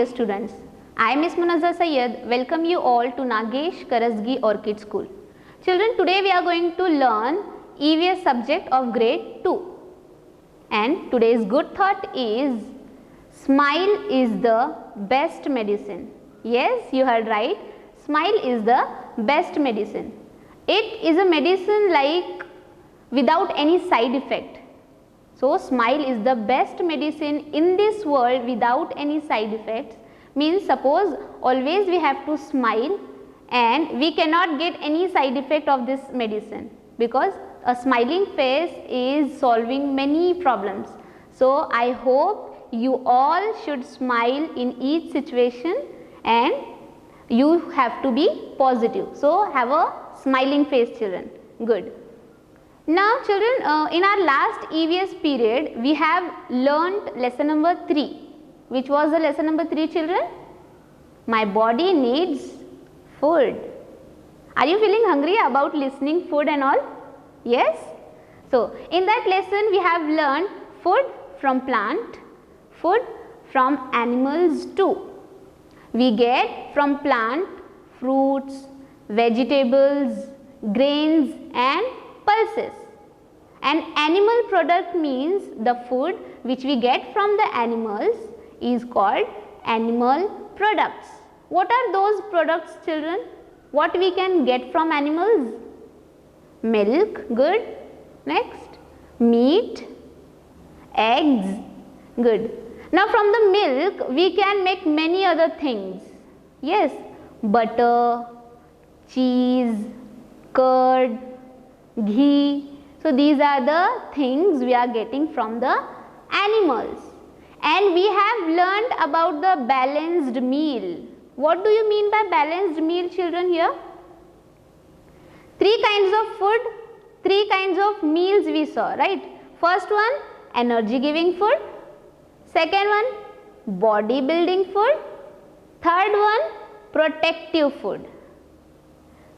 dear students. I am Ms. Munazza Sayyed. Welcome you all to Nagesh Karasgi Orchid School. Children, today we are going to learn EVS subject of grade 2. And today's good thought is smile is the best medicine. Yes, you heard right. Smile is the best medicine. It is a medicine like without any side effect. So, smile is the best medicine in this world without any side effects. Means suppose always we have to smile and we cannot get any side effect of this medicine, because a smiling face is solving many problems. So, I hope you all should smile in each situation and you have to be positive. So, have a smiling face, children. Good. Now children, in our last EVS period, we have learnt lesson number 3. Which was the lesson number 3, children? My body needs food. Are you feeling hungry about listening food and all? Yes? So, in that lesson we have learnt food from plant, food from animals too. We get from plant fruits, vegetables, grains and pulses. An animal product means the food which we get from the animals is called animal products. What are those products, children? What we can get from animals? Milk, good. Next, meat, eggs, good. Now from the milk we can make many other things. Yes, butter, cheese, curd, ghee. So, these are the things we are getting from the animals. And we have learnt about the balanced meal. What do you mean by balanced meal, children, here? 3 kinds of food, 3 kinds of meals we saw, right? First one, energy giving food. Second one, body building food. Third one, protective food.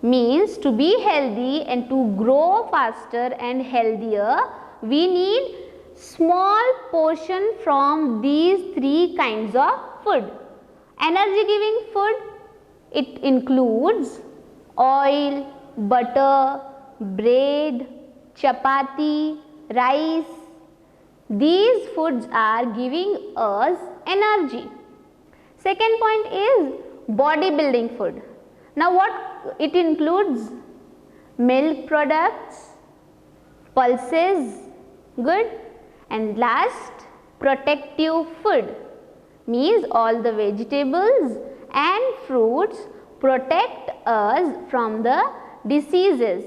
Means to be healthy and to grow faster and healthier, we need small portion from these 3 kinds of food. Energy giving food, it includes oil, butter, bread, chapati, rice. These foods are giving us energy. Second point is body building food. Now what it includes? Milk products, pulses, good, and last protective food, means all the vegetables and fruits protect us from the diseases.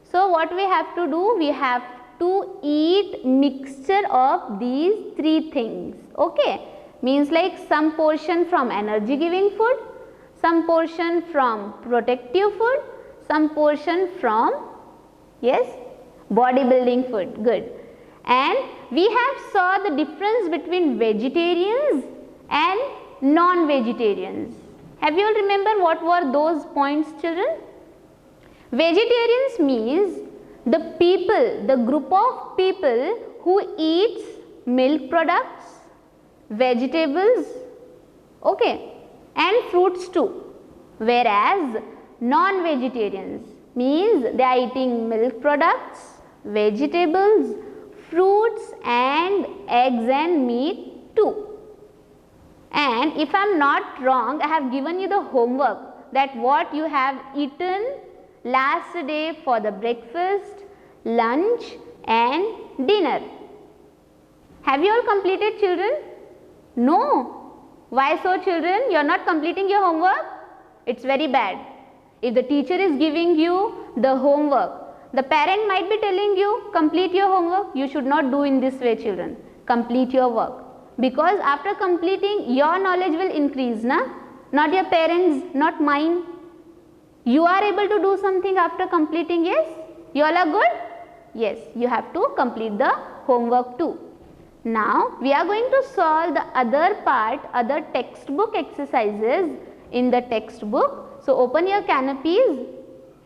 So what we have to do? We have to eat mixture of these 3 things, okay? Means like some portion from energy giving food, some portion from protective food, some portion from, yes, body building food, good. And we have saw the difference between vegetarians and non-vegetarians. Have you all remember what were those points, children? Vegetarians means the people, the group of people who eats milk products, vegetables, okay, and fruits too. Whereas non-vegetarians means they are eating milk products, vegetables, fruits and eggs and meat too. And if I am not wrong, I have given you the homework that what you have eaten last day for the breakfast, lunch and dinner. Have you all completed, children? No. Why so, children? You are not completing your homework? It's very bad. If the teacher is giving you the homework, the parent might be telling you complete your homework. You should not do in this way, children. Complete your work. Because after completing, your knowledge will increase, na? Not your parents, not mine. You are able to do something after completing, yes? You all are good? Yes, you have to complete the homework too. Now, we are going to solve the other part, other textbook exercises in the textbook. So, open your canopies,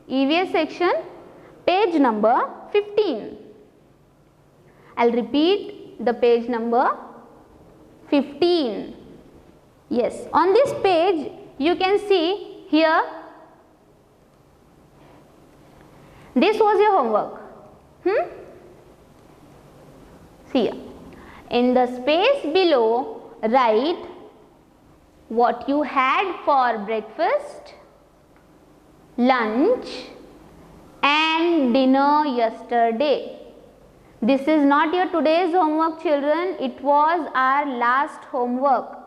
EVS section, page number 15. I will repeat the page number 15. Yes, on this page you can see here, this was your homework. See here. In the space below, write what you had for breakfast, lunch and dinner yesterday. This is not your today's homework, children. It was our last homework.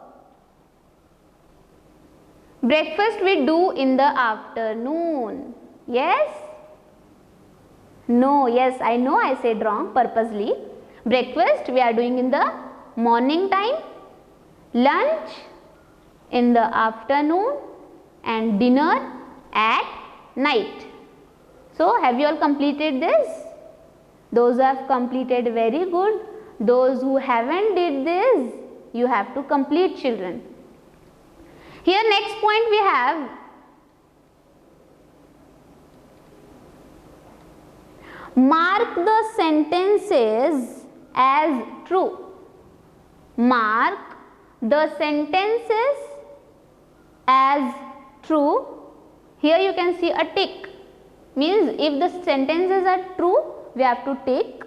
Breakfast we do in the afternoon. Yes? No, yes, I know I said wrong purposely. Breakfast we are doing in the morning time, lunch in the afternoon and dinner at night. So, have you all completed this? Those who have completed, very good. Those who haven't did this, you have to complete, children. Here next point we have mark the sentences as true. Mark the sentences as true. Here you can see a tick. Means if the sentences are true, we have to tick,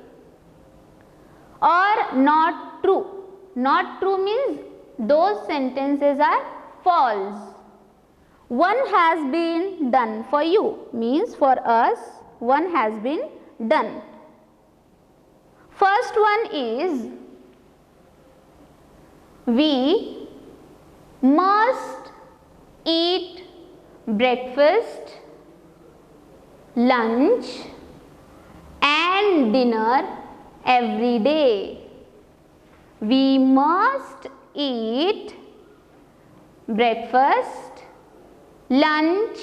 or not true. Not true means those sentences are false. One has been done for you, means for us one has been done. First one is, we must eat breakfast, lunch and dinner every day. We must eat breakfast, lunch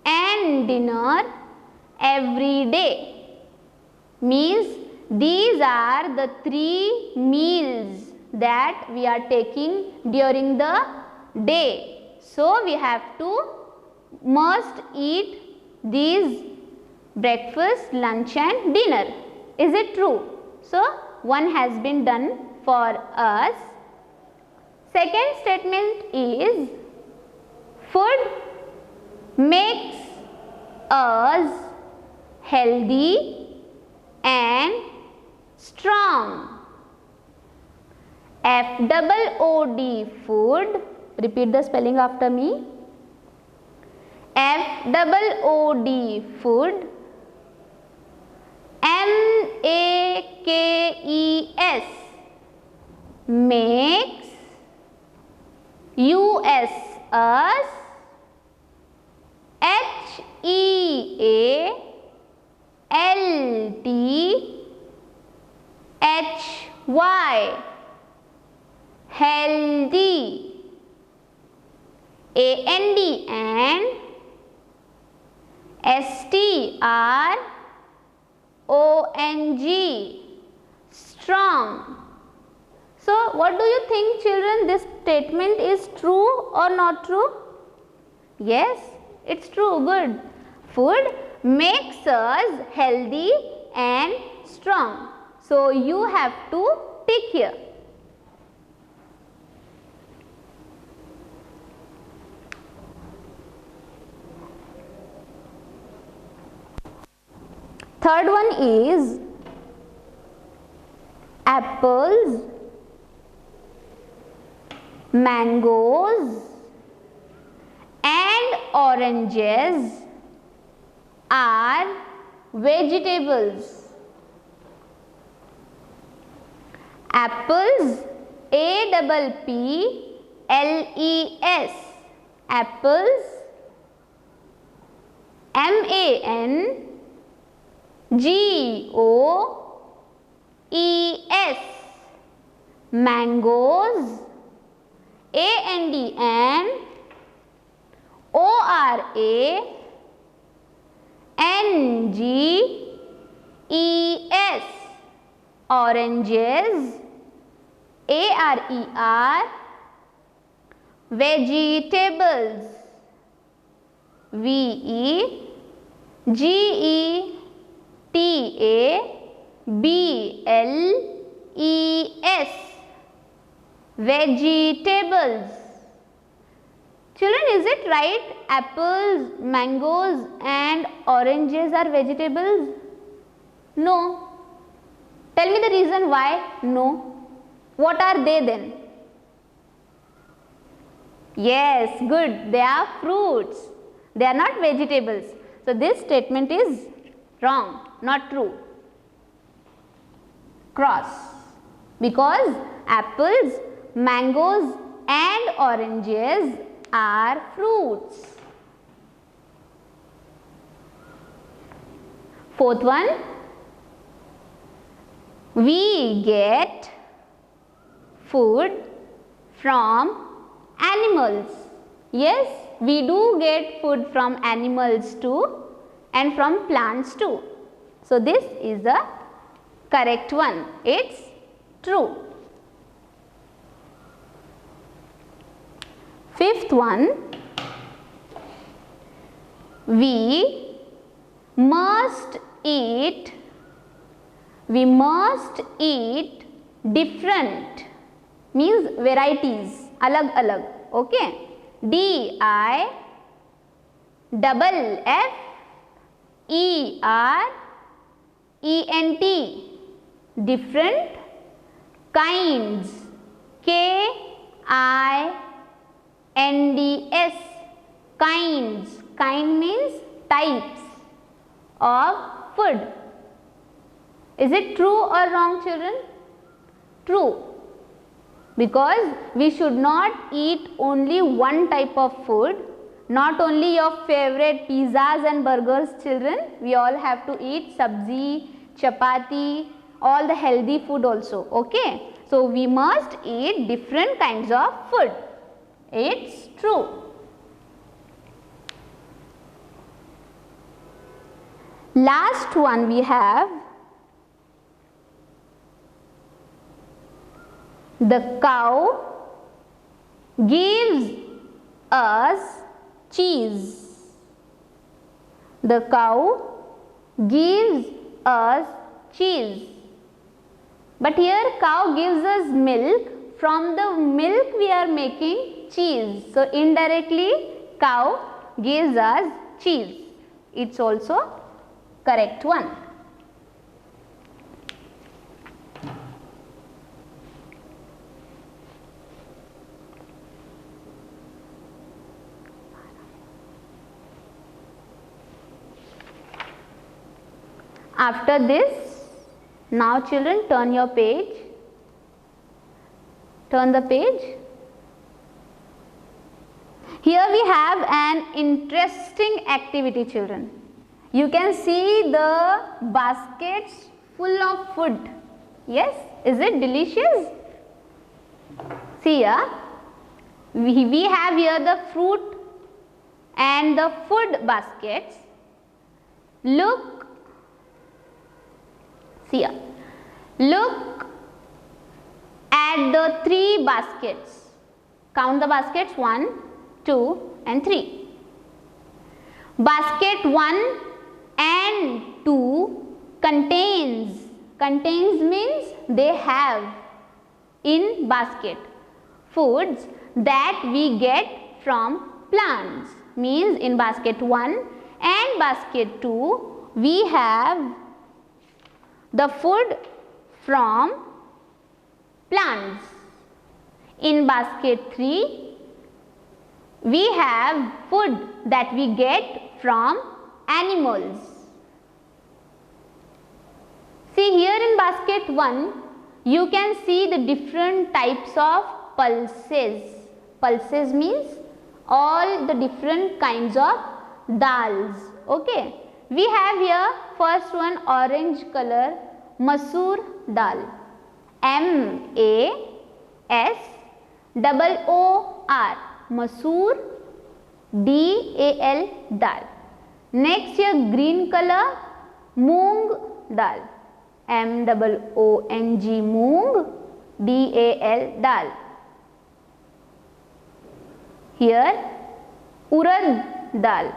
and dinner every day. Means these are the 3 meals that we are taking during the day. So we have to must eat these breakfast, lunch and dinner. Is it true? So one has been done for us. Second statement is, food makes us healthy and strong. FOOD, food. Repeat the spelling after me. FOOD, food. MAKES, makes. US, us. HEALTHY, healthy. AND STRONG, strong. So what do you think, children? This statement is true or not true? Yes, it's true. Good. Food makes us healthy and strong. So you have to tick here. Third one is, apples, mangoes and oranges are vegetables. Apples, APPLES, apples. MANGOES, mangoes. ANDNORANGES, oranges. ARER, vegetables. VEGETABLES, vegetables. Children, is it right apples, mangoes and oranges are vegetables? No. Tell me the reason why no. What are they then? Yes, good. They are fruits. They are not vegetables. So this statement is wrong, not true. Cross. Because apples, mangoes and oranges are fruits. Fourth one, we get food from animals. Yes, we do get food from animals too and from plants too. So this is the correct one. It's true. Fifth one, we must eat different, means varieties, alag alag. Okay, DIFFERENT, different kinds, KINDS, kinds. Kind means types of food. Is it true or wrong, children? True. Because we should not eat only one type of food, not only your favorite pizzas and burgers, children. We all have to eat sabzi, chapati, all the healthy food also. Okay. So we must eat different kinds of food. It's true. Last one we have, the cow gives us cheese. The cow gives us cheese. But here cow gives us milk. From the milk we are making cheese. So indirectly cow gives us cheese. It's also correct one. After this, now children, turn your page. Turn the page. Here we have an interesting activity, children. You can see the baskets full of food. Yes, is it delicious? See here, we have here the fruit and the food baskets. Look, see here, look at the three baskets. Count the baskets, 1, 2 and 3. Basket 1 and 2 contains means they have in basket foods that we get from plants, means in basket 1 and basket 2 we have the food from plants. In basket 3 we have food that we get from animals. See here in basket 1, you can see the different types of pulses. Pulses means all the different kinds of dals. Okay. We have here first one, orange color, masoor dal. MASOOR, masoor, DAL, dal. Next here green color, moong dal. MOONG, moong, DAL, dal. Here urad dal.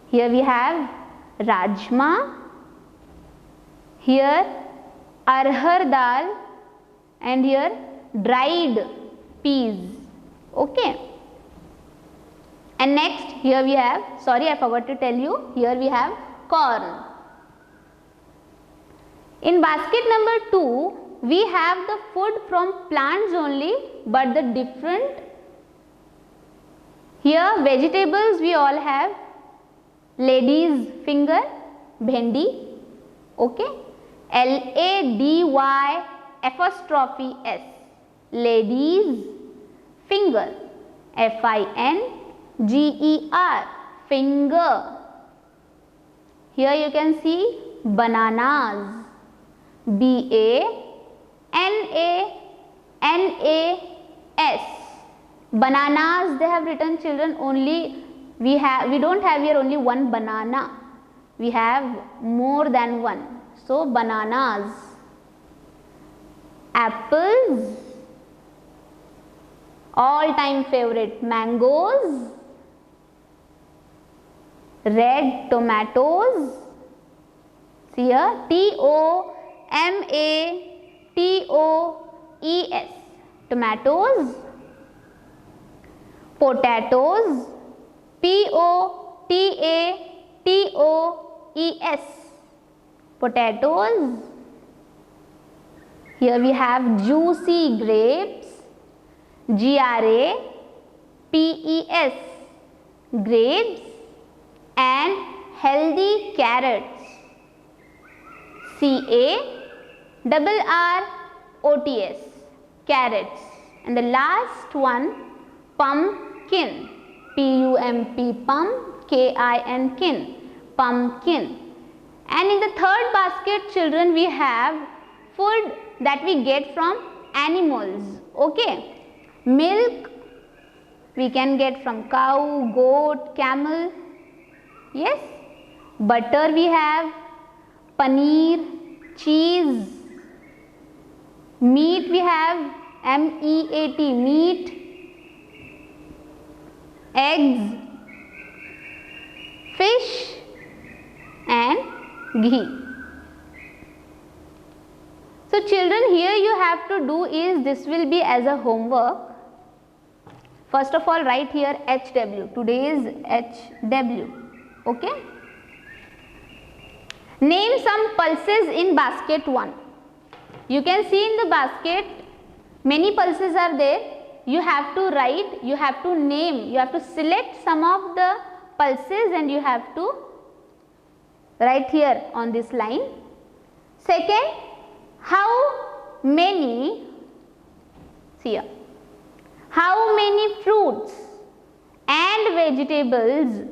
Here we have rajma. Here arhar dal and here dried peas. Okay. And next here we have, sorry I forgot to tell you, here we have corn. In basket number 2 we have the food from plants only, but the different, here vegetables we all have lady's finger, bhendi, okay, LADY'S, lady's finger, FINGER, finger. Here you can see bananas, BANANAS. Bananas, they have written children only, we don't have here only one banana, we have more than one, so bananas. Apples, all time favorite, mangoes. Red tomatoes, see here TOMATOES, tomatoes. Potatoes, POTATOES, potatoes. Here we have juicy grapes, GRAPES, grapes, and healthy carrots, CARROTS, carrots. And the last one, pumpkin, PUMP, pump, KIN, kin, pumpkin. And in the third basket children we have food that we get from animals, okay. Milk we can get from cow, goat, camel, yes. Butter we have, paneer, cheese. Meat we have, MEAT, meat. Eggs, fish, and ghee. So children, here you have to do is, this will be as a homework. First of all, write here HW, today's HW, okay. Name some pulses in basket 1. You can see in the basket many pulses are there. You have to write, you have to name, you have to select some of the pulses and you have to write here on this line. Second, how many, see here, how many fruits and vegetables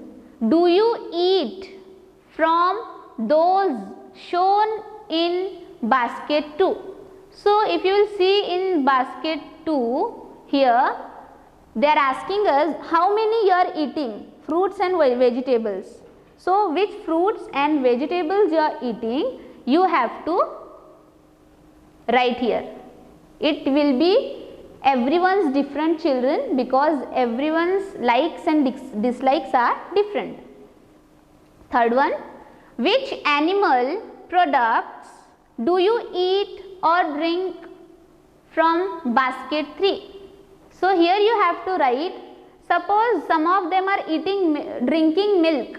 do you eat from those shown in basket 2? So if you will see in basket 2, here they are asking us how many you are eating, fruits and vegetables. So which fruits and vegetables you are eating, you have to write here. It will be everyone's different children, because everyone's likes and dislikes are different. Third one, which animal products do you eat or drink from basket 3? So here you have to write, suppose some of them are drinking milk,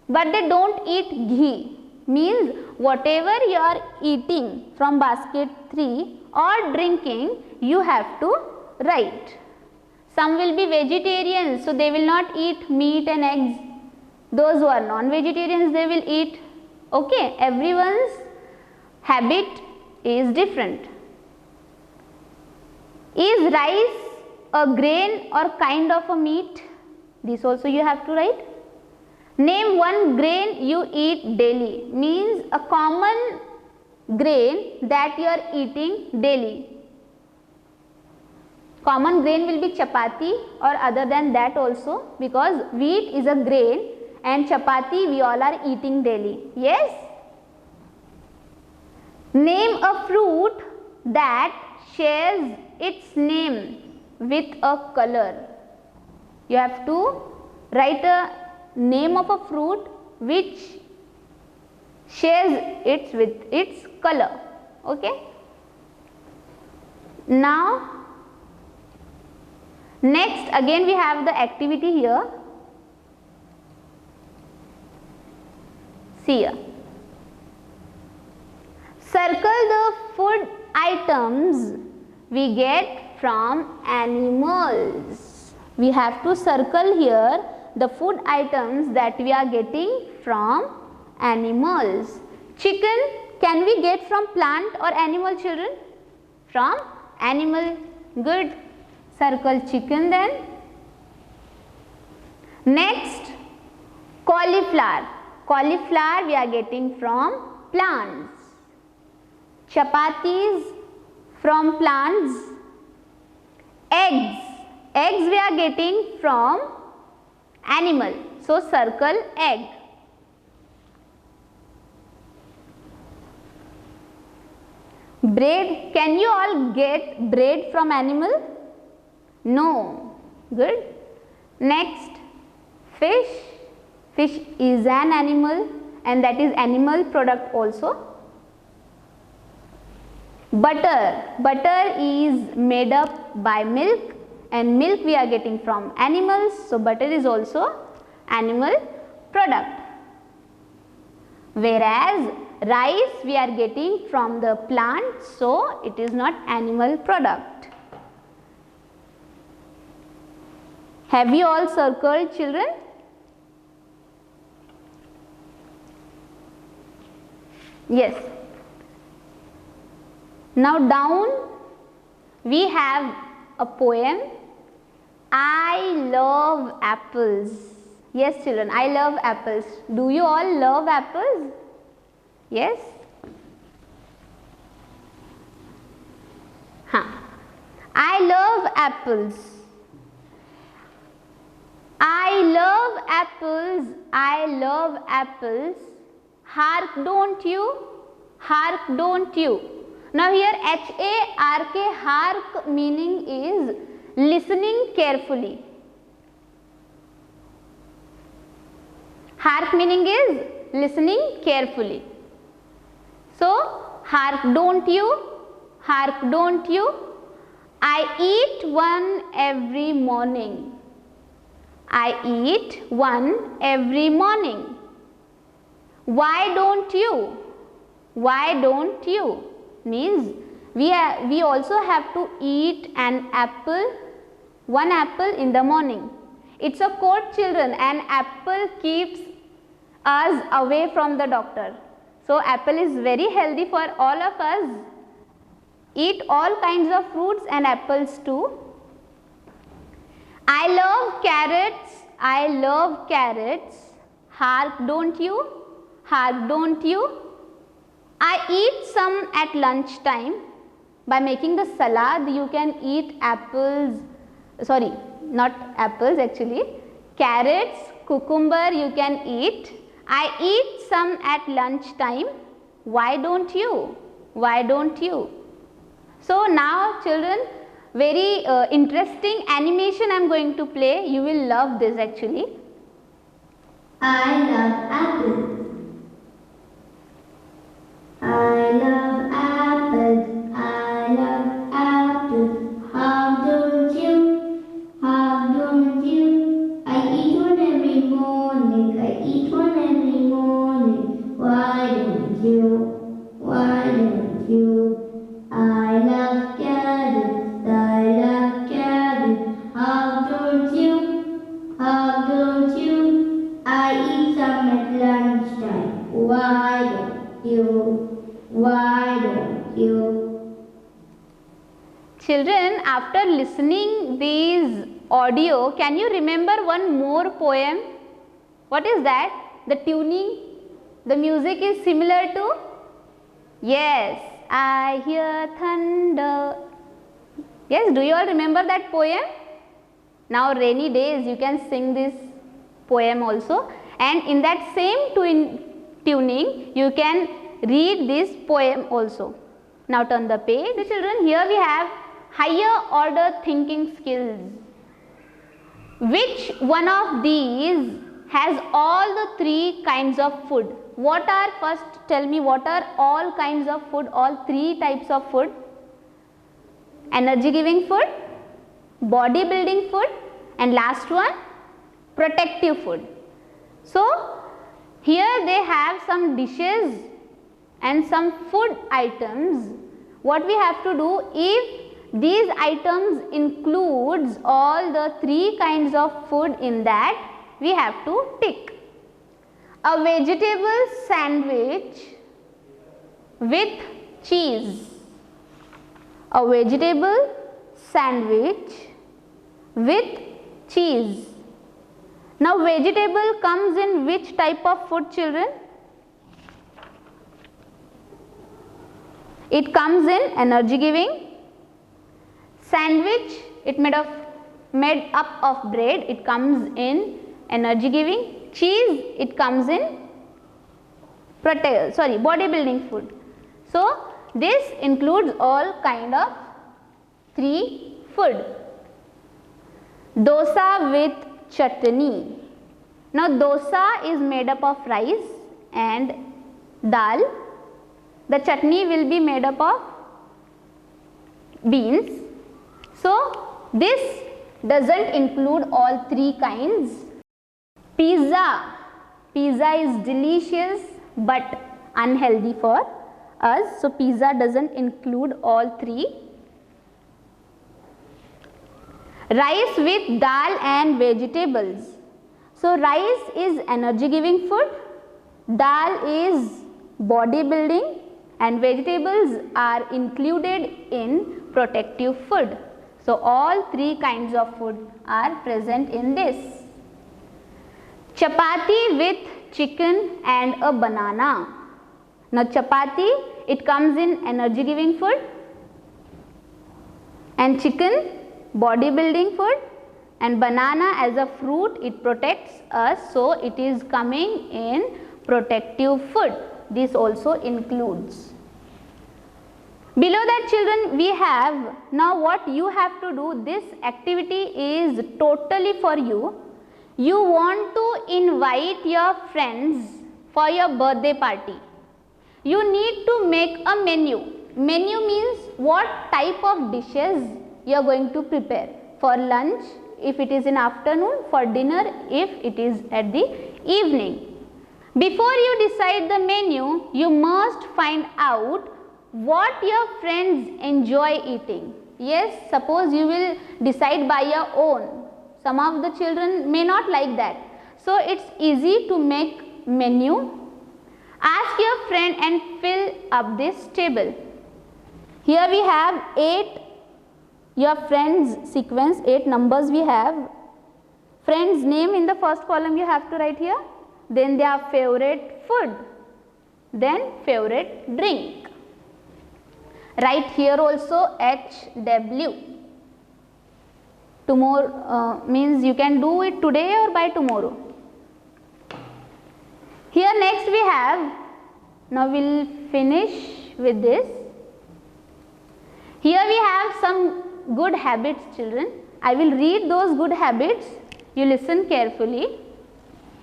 but they don't eat ghee, means whatever you are eating from basket 3 or drinking, you have to write. Some will be vegetarians, so they will not eat meat and eggs. Those who are non-vegetarians, they will eat, okay. Everyone's habit is different. Is rice a grain or kind of a meat? This also you have to write. Name one grain you eat daily, means a common grain that you are eating daily. Common grain will be chapati or other than that also, because wheat is a grain and chapati we all are eating daily, yes. Name a fruit that shares its name with a color. You have to write a name of a fruit which shares it with its color, okay. Now next again we have the activity here. See here. Circle the food items we get from animals. We have to circle here the food items that we are getting from animals. Chicken, can we get from plant or animal, children? From animal. Good. Circle chicken then. Next, cauliflower. Cauliflower we are getting from plants. Chapatis from plants. Eggs. Eggs we are getting from animal. So circle egg. Bread. Can you all get bread from animal? No. Good. Next, fish. Fish is an animal and that is animal product also. Butter. Butter is made up by milk and milk we are getting from animals. So butter is also animal product. Whereas rice we are getting from the plant, so it is not animal product. Have you all circled, children? Yes. Now down we have a poem, I love apples. Yes children, I love apples. Do you all love apples? Yes? I love apples. I love apples. I love apples. Hark, don't you? Hark, don't you? Now here H-A-R-K, hark meaning is listening carefully. Hark meaning is listening carefully. So, hark, don't you? Hark, don't you? I eat one every morning. I eat one every morning. Why don't you? Why don't you? Means we also have to eat an apple, one apple in the morning. It's a quote, children, an apple keeps us away from the doctor. So apple is very healthy for all of us. Eat all kinds of fruits and apples too. I love carrots. I love carrots. Hark, don't you? Hark, don't you? I eat some at lunch time. By making the salad, you can eat apples, sorry, not apples actually, carrots, cucumber you can eat. I eat some at lunch time. Why don't you? Why don't you? So now children, very interesting animation I am going to play. You will love this actually. I love apples. I love apples. I love apples. How don't you? How don't you? I eat one every morning. I eat one every morning. Why don't you? Why don't you? I love carrots. I love carrots. How don't you? How don't you? I eat some at lunchtime. Why don't you? Why don't you? Children, after listening these audio, can you remember one more poem? What is that? The tuning, the music is similar to? Yes, I hear thunder. Yes, do you all remember that poem? Now rainy days you can sing this poem also, and in that same tuning you can read this poem also. Now turn the page. The children, here we have higher order thinking skills. Which one of these has all the three kinds of food? What are, first tell me, what are all kinds of food, all three types of food? Energy giving food, body building food, and last one, protective food. So Here they have some dishes and some food items. What we have to do, if these items includes all the 3 kinds of food in that, we have to tick. A vegetable sandwich with cheese. A vegetable sandwich with cheese. Now vegetable comes in which type of food, children? It comes in energy giving. Sandwich, it made up of bread, it comes in energy giving. Cheese, it comes in bodybuilding food. So this includes all kind of 3 food. Dosa with chutney. Now dosa is made up of rice and dal. The chutney will be made up of beans. So this doesn't include all 3 kinds. Pizza. Pizza is delicious but unhealthy for us. So pizza doesn't include all 3. Rice with dal and vegetables. So rice is energy giving food, dal is body building, and vegetables are included in protective food. So all 3 kinds of food are present in this. Chapati with chicken and a banana. Now chapati, it comes in energy giving food, and chicken bodybuilding food, and banana as a fruit, it protects us, so it is coming in protective food. This also includes. Below that, children, we have, now what you have to do, this activity is totally for you. You want to invite your friends for your birthday party. You need to make a menu. Menu means what type of dishes you are going to prepare for lunch if it is in afternoon, for dinner if it is at the evening. Before you decide the menu, you must find out what your friends enjoy eating. Yes, suppose you will decide by your own. Some of the children may not like that. So it's easy to make menu. Ask your friend and fill up this table. Here we have 8 your friends sequence, 8 numbers we have. Friends name in the first column you have to write here. Then their favorite food. Then favorite drink. Write here also HW. Tomorrow means you can do it today or by tomorrow. Here next we have, now we will finish with this. Here we have some good habits, children. I will read those good habits. You listen carefully.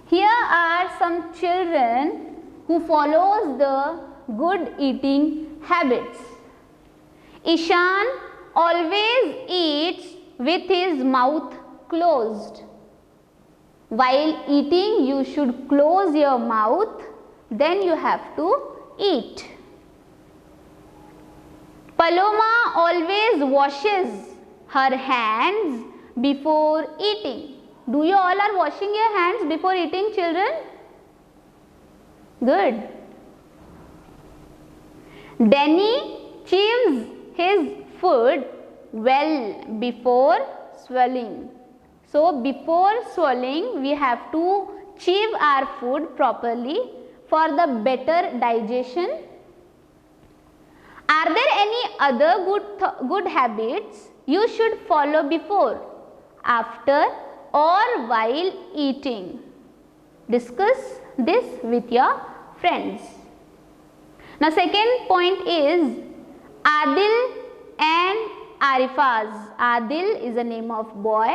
Here are some children who follows the good eating habits. Ishan always eats with his mouth closed. While eating, you should close your mouth, then you have to eat. Paloma always washes her hands before eating. Do you all are washing your hands before eating, children? Good. Danny chews his food well before swallowing. So before swallowing, we have to chew our food properly for the better digestion. Are there any other good habits you should follow before, after or while eating? Discuss this with your friends. Now second point is Adil and Arifaz. Adil is a name of boy,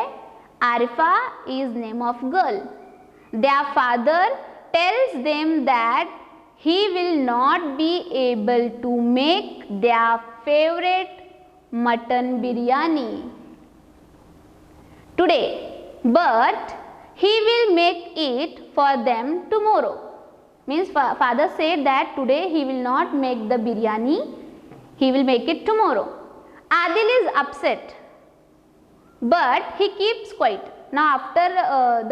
Arifa is name of girl. Their father tells them that he will not be able to make their favorite mutton biryani today, but he will make it for them tomorrow. Means father said that today he will not make the biryani, he will make it tomorrow. Adil is upset, but he keeps quiet. Now after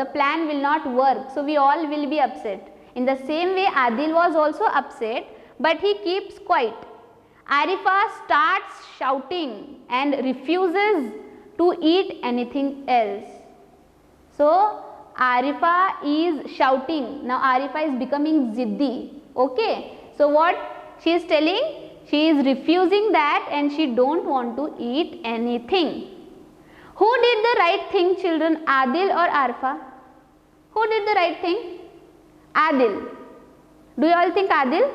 the plan will not work, so we all will be upset. In the same way, Adil was also upset, but he keeps quiet. Arifa starts shouting and refuses to eat anything else. So Arifa is shouting. Now Arifa is becoming ziddi. Okay. So what she is telling? She is refusing that and she don't want to eat anything. Who did the right thing, children? Adil or Arifa? Who did the right thing? Adil. Do you all think Adil?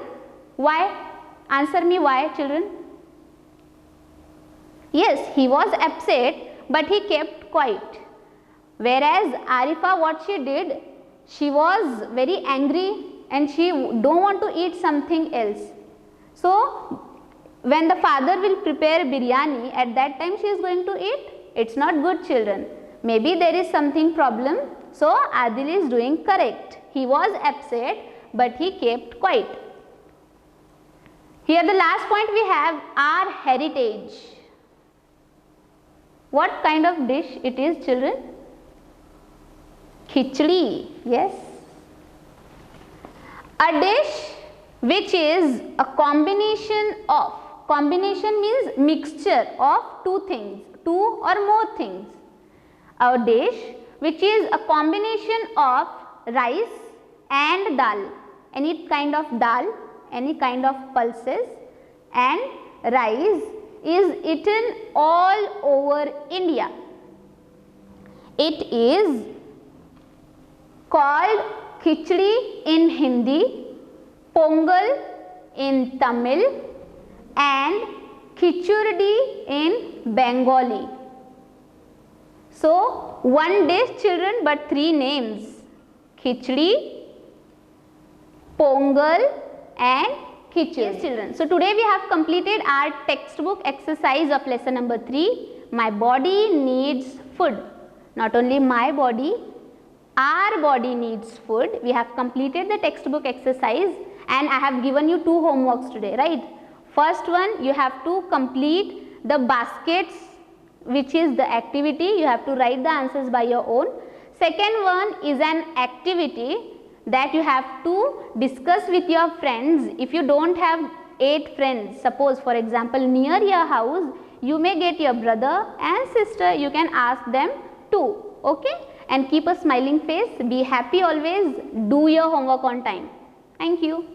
Why? Answer me why, children? Yes, he was upset, but he kept quiet. Whereas Arifa, what she did, she was very angry and she don't want to eat something else. So when the father will prepare biryani, at that time she is going to eat. It's not good, children. Maybe there is something problem. So Adil is doing correct. He was upset, but he kept quiet. Here the last point we have our heritage. What kind of dish it is, children? Khichdi, yes. A dish which is a combination means mixture of two things, two or more things. A dish which is a combination of rice and dal, any kind of dal, any kind of pulses, and rice is eaten all over India. It is called khichdi in Hindi, pongal in Tamil, and khichdi in Bengali. So one dish, children, but three names: khichdi, pongal, and khichdi. Yes, children. So today we have completed our textbook exercise of lesson number 3. My body needs food. Not only my body, our body needs food. We have completed the textbook exercise and I have given you 2 homeworks today, right? First one, you have to complete the baskets, which is the activity. You have to write the answers by your own. Second one is an activity that you have to discuss with your friends. If you don't have 8 friends, suppose for example near your house, you may get your brother and sister, you can ask them too, okay? And keep a smiling face, be happy always, do your homework on time. Thank you.